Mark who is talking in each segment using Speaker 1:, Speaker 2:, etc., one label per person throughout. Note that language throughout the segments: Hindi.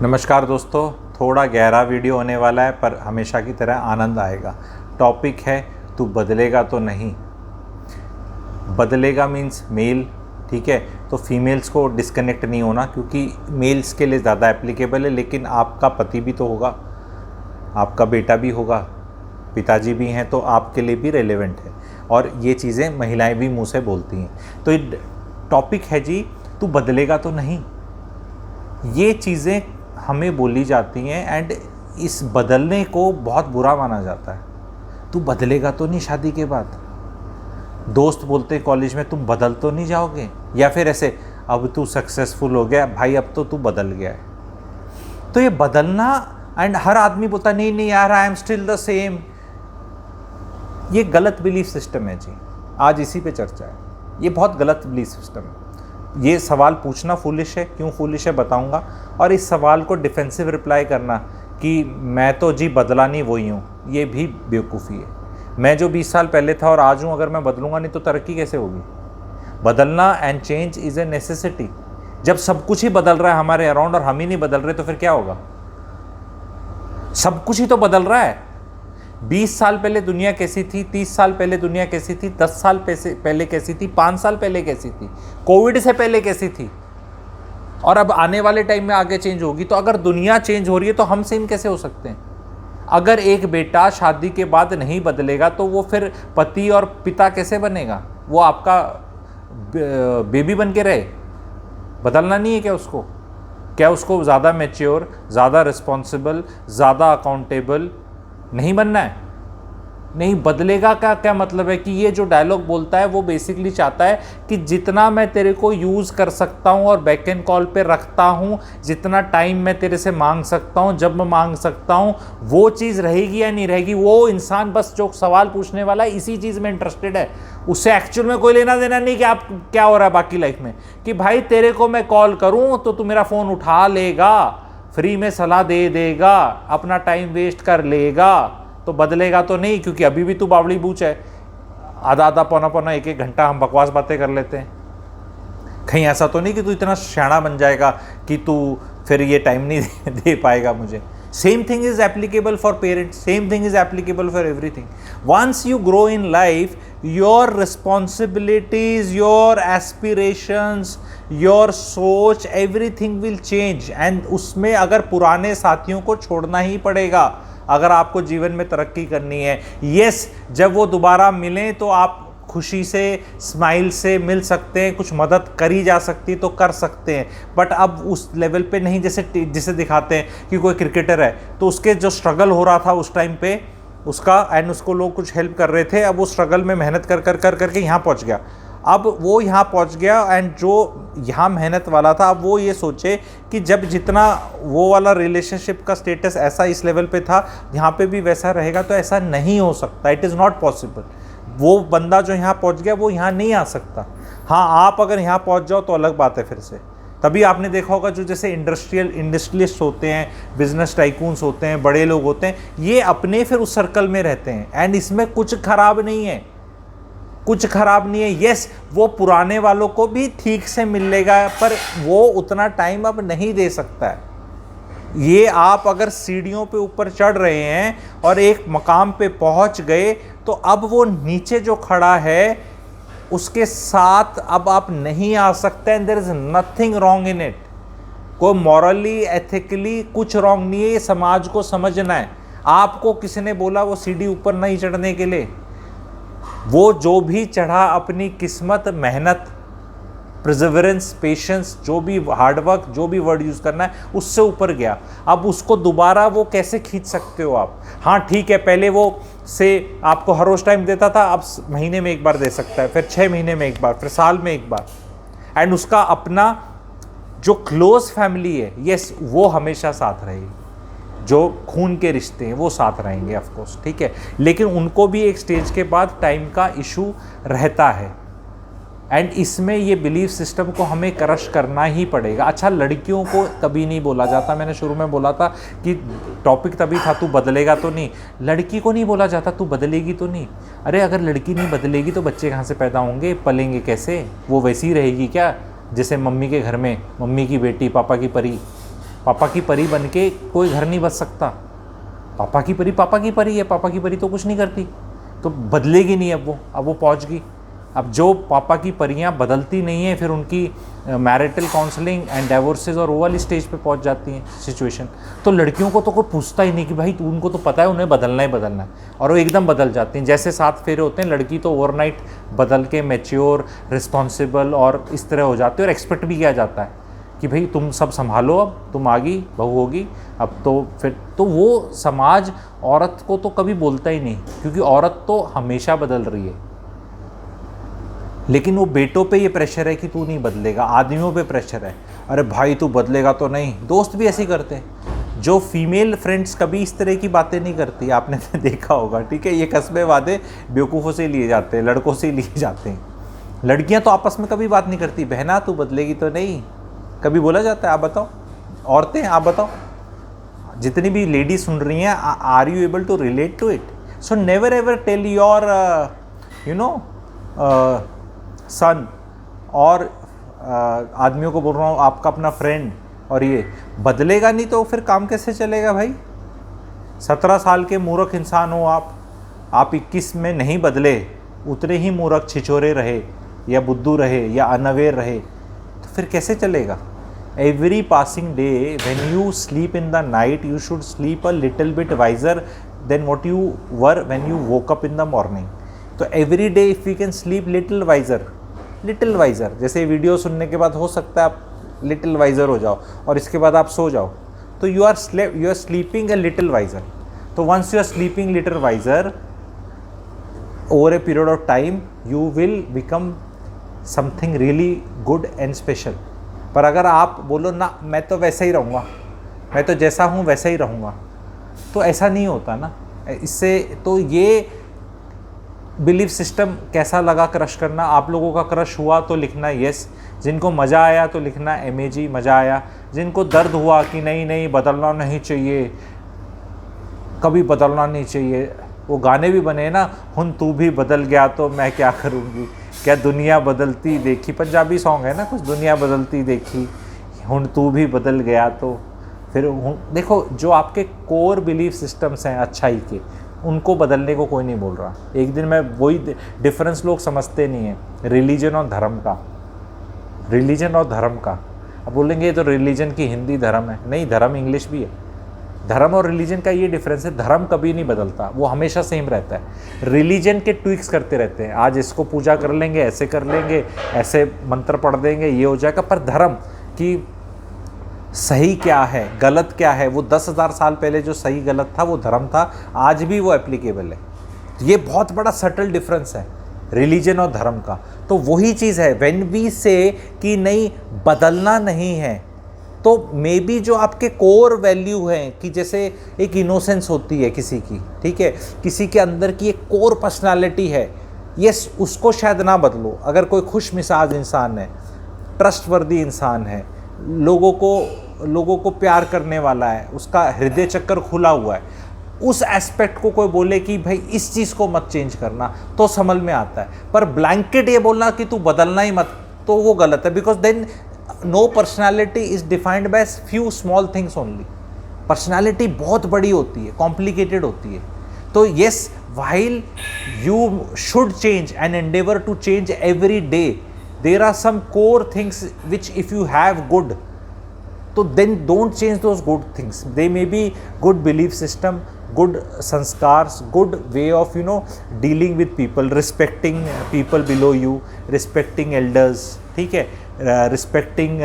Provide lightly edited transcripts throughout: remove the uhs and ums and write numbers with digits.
Speaker 1: नमस्कार दोस्तों, थोड़ा गहरा वीडियो होने वाला है पर हमेशा की तरह आनंद आएगा। टॉपिक है तू बदलेगा तो नहीं। बदलेगा मीन्स मेल, ठीक है। तो फीमेल्स को डिस्कनेक्ट नहीं होना क्योंकि मेल्स के लिए ज़्यादा एप्लीकेबल है, लेकिन आपका पति भी तो होगा, आपका बेटा भी होगा, पिताजी भी हैं, तो आपके लिए भी रेलेवेंट है। और ये चीज़ें महिलाएं भी मुँह से बोलती हैं। तो ये टॉपिक है जी, तू बदलेगा तो नहीं। ये चीज़ें हमें बोली जाती हैं एंड इस बदलने को बहुत बुरा माना जाता है। तू बदलेगा तो नहीं शादी के बाद। दोस्त बोलते हैं कॉलेज में, तुम बदल तो नहीं जाओगे, या फिर ऐसे अब तू सक्सेसफुल हो गया भाई, अब तो तू बदल गया है। तो ये बदलना, एंड हर आदमी बोलता नहीं नहीं यार I am still the same. ये गलत बिलीफ सिस्टम है जी। आज इसी पे चर्चा है। ये बहुत गलत बिलीफ सिस्टम है। ये सवाल पूछना फूलिश है। क्यों फूलिश है बताऊंगा। और इस सवाल को डिफेंसिव रिप्लाई करना कि मैं तो जी बदला नहीं वही हूँ, ये भी बेवकूफ़ी है। मैं जो 20 साल पहले था और आज हूँ, अगर मैं बदलूंगा नहीं तो तरक्की कैसे होगी। बदलना and change is a necessity. जब सब कुछ ही बदल रहा है हमारे अराउंड और हम ही नहीं बदल रहे तो फिर क्या होगा। सब कुछ ही तो बदल रहा है। 20 साल पहले दुनिया कैसी थी, 30 साल पहले दुनिया कैसी थी, 10 साल पहले कैसी थी, 5 साल पहले कैसी थी, कोविड से पहले कैसी थी, और अब आने वाले टाइम में आगे चेंज होगी। तो अगर दुनिया चेंज हो रही है तो हम सेम कैसे हो सकते हैं। अगर एक बेटा शादी के बाद नहीं बदलेगा तो वो फिर पति और पिता कैसे बनेगा। वो आपका बेबी बन के रहे। बदलना नहीं है क्या उसको। क्या उसको ज़्यादा मैच्योर, ज़्यादा रिस्पॉन्सिबल, ज़्यादा अकाउंटेबल नहीं बनना है। नहीं बदलेगा का क्या मतलब है कि ये जो डायलॉग बोलता है वो बेसिकली चाहता है कि जितना मैं तेरे को यूज़ कर सकता हूँ और बैक एंड कॉल पे रखता हूँ, जितना टाइम मैं तेरे से मांग सकता हूँ, जब मैं मांग सकता हूँ, वो चीज़ रहेगी या नहीं रहेगी। वो इंसान बस जो सवाल पूछने वाला है इसी चीज़ में इंटरेस्टेड है। उससे एक्चुअल में कोई लेना देना नहीं कि आप क्या हो रहा है बाकी लाइफ में। कि भाई तेरे को मैं कॉल करूँ तो तू मेरा फ़ोन उठा लेगा, फ्री में सलाह दे देगा, अपना टाइम वेस्ट कर लेगा, तो बदलेगा तो नहीं। क्योंकि अभी भी तू बावड़ी बूच है। आधा आधा पौना पौना एक घंटा हम बकवास बातें कर लेते हैं। कहीं ऐसा तो नहीं कि तू इतना शाना बन जाएगा कि तू फिर ये टाइम नहीं दे पाएगा मुझे। Same thing is applicable for parents, same thing is applicable for everything. Once you grow in life, your responsibilities, your aspirations, your सोच, एवरीथिंग विल चेंज। एंड उसमें अगर पुराने साथियों को छोड़ना ही पड़ेगा अगर आपको जीवन में तरक्की करनी है। यस, जब वो दोबारा मिलें तो आप खुशी से, स्माइल से मिल सकते हैं, कुछ मदद करी जा सकती तो कर सकते हैं, बट अब उस लेवल पे नहीं जैसे दिखाते हैं कि कोई क्रिकेटर है तो उसके जो स्ट्रगल हो रहा था उस टाइम पे उसका, एंड उसको लोग कुछ हेल्प कर रहे थे, अब वो स्ट्रगल में मेहनत कर करके यहाँ पहुँच गया। अब वो यहाँ पहुँच गया एंड जो यहाँ मेहनत वाला था, अब वो ये सोचे कि जब जितना वो वाला रिलेशनशिप का स्टेटस ऐसा इस लेवल पे था, यहाँ पे भी वैसा रहेगा, तो ऐसा नहीं हो सकता। It is not possible. वो बंदा जो यहाँ पहुँच गया वो यहाँ नहीं आ सकता। हाँ, आप अगर यहाँ पहुँच जाओ तो अलग बात है फिर से। तभी आपने देखा होगा जो जैसे इंडस्ट्रियलिस्ट होते हैं, बिजनेस टाइकून्स होते हैं, बड़े लोग होते हैं, ये अपने फिर उस सर्कल में रहते हैं एंड इसमें कुछ खराब नहीं है, कुछ खराब नहीं है। यस, वो पुराने वालों को भी ठीक से मिलेगा पर वो उतना टाइम अब नहीं दे सकता है। ये आप अगर सीढ़ियों पे ऊपर चढ़ रहे हैं और एक मकाम पे पहुंच गए तो अब वो नीचे जो खड़ा है उसके साथ अब आप नहीं आ सकते। And there is nothing wrong in it. कोई मॉरली, एथिकली कुछ रॉन्ग नहीं है। ये समाज को समझना है। आपको किसी ने बोला वो सीढ़ी ऊपर नहीं चढ़ने के लिए। वो जो भी चढ़ा अपनी किस्मत, मेहनत, प्रिजर्वेरेंस, पेशेंस, जो भी हार्डवर्क, जो भी वर्ड यूज़ करना है, उससे ऊपर गया। अब उसको दोबारा वो कैसे खींच सकते हो आप। हाँ ठीक है, पहले वो से आपको हर रोज़ टाइम देता था, अब महीने में एक बार दे सकता है, फिर 6 महीने में एक बार, फिर साल में एक बार। एंड उसका अपना जो क्लोज फैमिली है, यस, वो हमेशा साथ रहेगी। जो खून के रिश्ते हैं वो साथ रहेंगे ऑफ कोर्स, ठीक है, लेकिन उनको भी एक स्टेज के बाद टाइम का इशू रहता है। एंड इसमें ये बिलीफ सिस्टम को हमें क्रश करना ही पड़ेगा। अच्छा, लड़कियों को कभी नहीं बोला जाता। मैंने शुरू में बोला था कि टॉपिक तभी था तू बदलेगा तो नहीं। लड़की को नहीं बोला जाता तू बदलेगी तो नहीं। अरे अगर लड़की नहीं बदलेगी तो बच्चे कहाँ से पैदा होंगे, पलेंगे कैसे। वो वैसी रहेगी क्या जैसे मम्मी के घर में मम्मी की बेटी, पापा की परी। पापा की परी बन के कोई घर नहीं बच सकता। पापा की परी है, पापा की परी तो कुछ नहीं करती, तो बदलेगी नहीं। अब वो पहुंच गई। अब जो पापा की परियां बदलती नहीं है, फिर उनकी मैरिटल काउंसलिंग एंड डाइवोर्सेज और वो वाली स्टेज पे पहुंच जाती हैं सिचुएशन। तो लड़कियों को तो कोई पूछता ही नहीं कि भाई उनको तो पता है उन्हें बदलना है, और वो एकदम बदल जाती हैं। जैसे 7 फेरे होते हैं, लड़की तो ओवरनाइट बदल के मैच्योर, रिस्पॉन्सिबल और इस तरह हो जाती है। और एक्सपेक्ट भी किया जाता है कि भाई तुम सब संभालो, अब तुम आ गई, बहू होगी अब तो। फिर तो वो समाज औरत को तो कभी बोलता ही नहीं, क्योंकि औरत तो हमेशा बदल रही है। लेकिन वो बेटों पे ये प्रेशर है कि तू नहीं बदलेगा, आदमियों पे प्रेशर है, अरे भाई तू बदलेगा तो नहीं। दोस्त भी ऐसे ही करते हैं। जो फीमेल फ्रेंड्स कभी इस तरह की बातें नहीं करती, आपने देखा होगा, ठीक है। ये कस्बे वादे बेवकूफ़ों से लिए जाते हैं, लड़कों से लिए जाते हैं। लड़कियां तो आपस में कभी बात नहीं करती, बहना तू बदलेगी तो नहीं, कभी बोला जाता है? आप बताओ, औरतें आप बताओ, जितनी भी लेडीज सुन रही हैं, are you able to relate to it? So never ever tell your son, और आदमियों को बोल रहा हूँ, आपका अपना फ्रेंड, और ये बदलेगा नहीं तो फिर काम कैसे चलेगा भाई? 17 साल के मूर्ख इंसान हो आप 21 में नहीं बदले, उतने ही मूर्ख छिछोरे रहे या बुद्धू रहे या अनअवेयर रहे, तो फिर कैसे चलेगा? Every passing day when you sleep in the night, you should sleep a little bit wiser than what you were when you woke up in the morning. तो every day if you can sleep little wiser, जैसे वीडियो सुनने के बाद हो सकता है आप लिटिल वाइजर हो जाओ और इसके बाद आप सो जाओ, तो you are sleeping a little wiser. तो once you are sleeping little wiser, over a period of time you will become something really good and special. पर अगर आप बोलो ना मैं तो वैसा ही रहूँगा, मैं तो जैसा हूँ वैसा ही रहूँगा, तो ऐसा नहीं होता ना। इससे तो ये बिलीफ सिस्टम कैसा लगा क्रश करना? आप लोगों का क्रश हुआ तो लिखना यस, जिनको मज़ा आया तो लिखना एमएजी मज़ा आया, जिनको दर्द हुआ कि नहीं बदलना नहीं चाहिए, कभी बदलना नहीं चाहिए। वो गाने भी बने ना, हुन तू भी बदल गया तो मैं क्या करूँगी, क्या दुनिया बदलती देखी, पंजाबी सॉन्ग है ना कुछ, दुनिया बदलती देखी, हुन तू भी बदल गया तो। फिर देखो, जो आपके कोर बिलीफ सिस्टम्स हैं अच्छाई के, उनको बदलने को कोई नहीं बोल रहा। एक दिन मैं वही डिफरेंस लोग समझते नहीं है, रिलीजन और धर्म का। अब बोलेंगे ये तो रिलीजन की हिंदी, धर्म है, नहीं, धर्म इंग्लिश भी है। धर्म और रिलीजन का ये डिफरेंस है, धर्म कभी नहीं बदलता, वो हमेशा सेम रहता है। रिलीजन के ट्विक्स करते रहते हैं, आज इसको पूजा कर लेंगे, ऐसे कर लेंगे, ऐसे मंत्र पढ़ देंगे, ये हो जाएगा। पर धर्म की सही क्या है, गलत क्या है, वो 10,000 साल पहले जो सही गलत था वो धर्म था, आज भी वो एप्लीकेबल है। ये बहुत बड़ा सटल डिफरेंस है रिलीजन और धर्म का। तो वही चीज़ है, व्हेन वी से कि नहीं बदलना नहीं है, तो मे बी जो आपके कोर वैल्यू हैं, कि जैसे एक इनोसेंस होती है किसी की, ठीक है, किसी के अंदर की एक कोर पर्सनालिटी है, यस, उसको शायद ना बदलो। अगर कोई खुश मिजाज इंसान है, ट्रस्टवर्दी इंसान है, लोगों को प्यार करने वाला है, उसका हृदय चक्कर खुला हुआ है, उस एस्पेक्ट को कोई बोले कि भाई इस चीज़ को मत चेंज करना, तो समझ में आता है। पर ब्लैंकेट ये बोलना कि तू बदलना ही मत, तो वो गलत है। Because then no personality is defined by few small things only. Personality बहुत बड़ी होती है, कॉम्प्लिकेटेड होती है। तो yes, while you should change and endeavour to change every day, there are some core things which if you have good, so then don't change those good things. They may be good belief system, good sanskars, good way of dealing with people, respecting people below you, respecting elders, ठीक है, respecting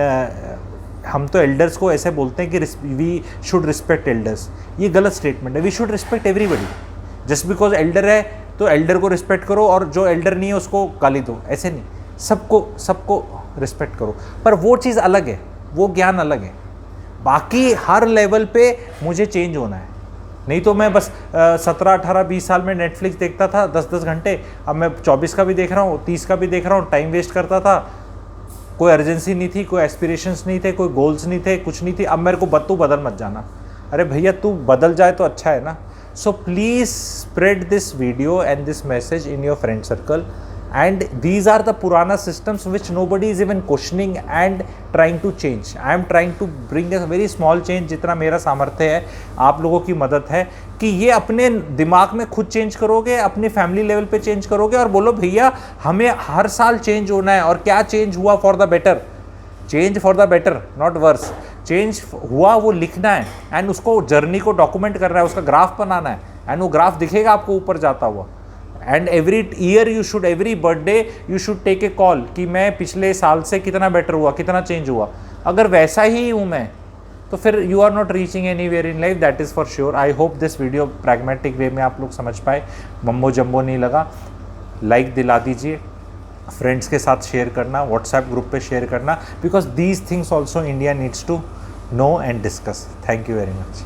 Speaker 1: हम तो elders को ऐसे बोलते हैं कि we should respect elders, ये गलत स्टेटमेंट है। we should respect everybody, just because elder है तो elder को respect करो और जो elder नहीं है उसको गाली दो, ऐसे नहीं। सबको रिस्पेक्ट करो, पर वो चीज़ अलग है, वो ज्ञान अलग है। बाकी हर लेवल पे मुझे चेंज होना है, नहीं तो मैं बस 17, 18, 20 साल में नेटफ्लिक्स देखता था 10-10 घंटे, अब मैं 24 का भी देख रहा हूँ, 30 का भी देख रहा हूँ, टाइम वेस्ट करता था। कोई अर्जेंसी नहीं थी, कोई एस्पिरेशंस नहीं थे, कोई गोल्स नहीं थे, कुछ नहीं थी। अब मेरे को तू बदल मत जाना, अरे भैया तू बदल जाए तो अच्छा है ना। So please spread this video and this message in your friend circle and these are the purana systems which nobody is even questioning and trying to change. I am trying to bring a very small change, जितना मेरा सामर्थ्य है, आप लोगों की मदद है कि ये अपने दिमाग में खुद चेंज करोगे, अपनी फैमिली लेवल पे चेंज करोगे और बोलो भैया हमें हर साल चेंज होना है। और क्या चेंज हुआ for the better, change for the better not worse, change हुआ वो लिखना है एंड उसको जर्नी को डॉक्यूमेंट करना है, उसका ग्राफ बनाना है एंड वो ग्राफ दिखेगा आपको ऊपर जाता हुआ। And every year you should, every birthday you should take a call कि मैं पिछले साल से कितना बेटर हुआ, कितना चेंज हुआ। अगर वैसा ही हूँ मैं तो फिर you are not reaching anywhere in life, that is for sure. I hope this video pragmatic way में आप लोग समझ पाए, मम्बो जम्बो नहीं लगा। लाइक दिला दीजिए, फ्रेंड्स के साथ शेयर करना, व्हाट्सएप ग्रुप पे शेयर करना, because these things also India needs to know and discuss. Thank you very much.